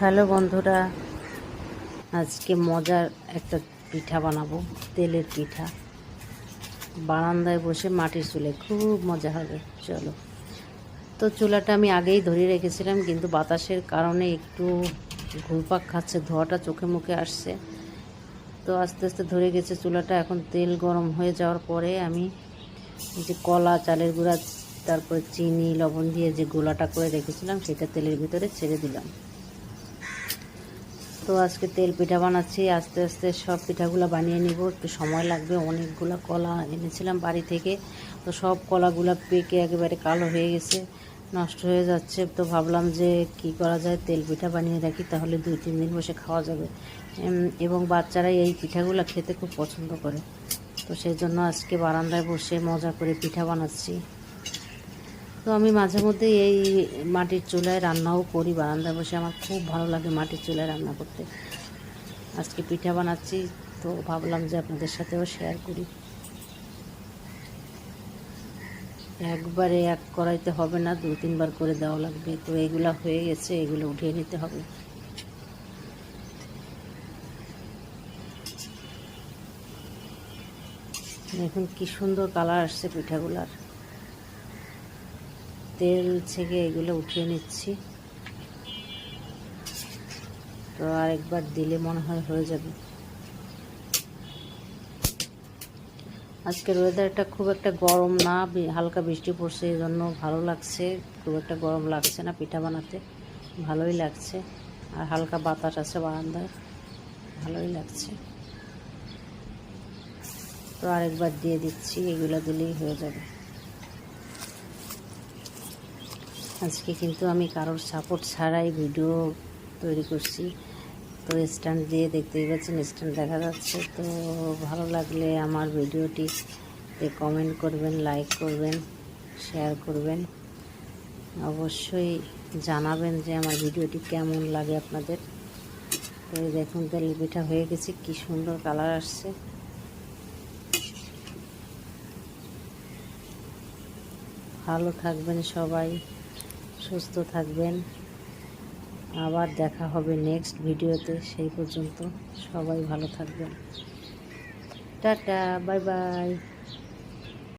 Hello বন্ধুরা, আজকে মজার একটা পিঠা বানাবো। তেলের পিঠা বারান্দায় বসে মাটির চুলে, খুব মজা হবে। চলো, তো চুলাটা আমি আগেই ধরিয়ে রেখেছিলাম, কিন্তু বাতাসের কারণে একটু ঘুরপাক খাচ্ছে, ধোঁয়াটা চোখে মুখে আসছে। তো আস্তে আস্তে ধরে গেছে চুলাটা। এখন তেল গরম হয়ে যাওয়ার পরে আমি যে কলা, চালের গুঁড়া, তারপরে চিনি, লবণ দিয়ে যে গোলাটা করে রেখেছিলাম সেটা তেলের ভিতরে ছেড়ে দিলাম। তো আজকে তেল পিঠা বানাচ্ছি। আস্তে আস্তে সব পিঠাগুলো বানিয়ে নিব, একটু সময় লাগবে। অনেকগুলো কলা এনেছিলাম বাড়ি থেকে, তো সব কলাগুলো পেকে একেবারে কালো হয়ে গেছে, নষ্ট হয়ে যাচ্ছে। তো ভাবলাম যে কি করা যায়, তেল পিঠা বানিয়ে রাখি, তাহলে 2-3 দিন বসে খাওয়া যাবে। এবং বাচ্চারা এই পিঠাগুলো খেতে খুব পছন্দ করে। তো সেই জন্য আজকে বারান্দায় বসে মজা করে পিঠা বানাচ্ছি। তো আমি মাঝে মধ্যে এই মাটির চুলায় রান্নাও করি বারান্দায় বসে। আমার খুব ভালো লাগে মাটির চুলায় রান্না করতে। আজকে পিঠা বানাচ্ছি, তো ভাবলাম যে আপনাদের সাথেও শেয়ার করি। একবারে এক কড়াইতে হবে না, 2-3 বার করে দেওয়া লাগবে। তো এগুলা হয়ে গেছে, এগুলো উঠিয়ে নিতে হবে। দেখুন কি সুন্দর কালার আসছে পিঠাগুলার। তেল থেকে এগুলো উঠিয়ে নিচ্ছি। তো আরেকবার দিলে মনে হয় হয়ে যাবে। আজকের ওয়েদারটা খুব একটা গরম না, হালকা বৃষ্টি পড়ছে, এই জন্য ভালো লাগছে। খুব একটা গরম লাগছে না, পিঠা বানাতে ভালোই লাগছে। আর হালকা বাতাস আছে বারান্দায়, ভালোই লাগছে। তো আরেকবার দিয়ে দিচ্ছি, এগুলো দিলেই হয়ে যাবে। আজকে কিন্তু আমি কারোর সাপোর্ট ছাড়াই ভিডিও তৈরি করছি। তো স্ট্যান্ড দিয়ে দেখতেই পাচ্ছেন, স্ট্যান্ড দেখা যাচ্ছে। তো ভালো লাগলে আমার ভিডিওটি কমেন্ট করবেন, লাইক করবেন, শেয়ার করবেন। অবশ্যই জানাবেন যে আমার ভিডিওটি কেমন লাগে আপনাদের। তো দেখুন তেল পিঠা হয়ে গেছে, কি সুন্দর কালার আসছে। ভালো থাকবেন সবাই, সুস্থ থাকবেন। আবার দেখা হবে নেক্সট ভিডিওতে। সেই পর্যন্ত সবাই ভালো থাকবেন। Tata, bye bye.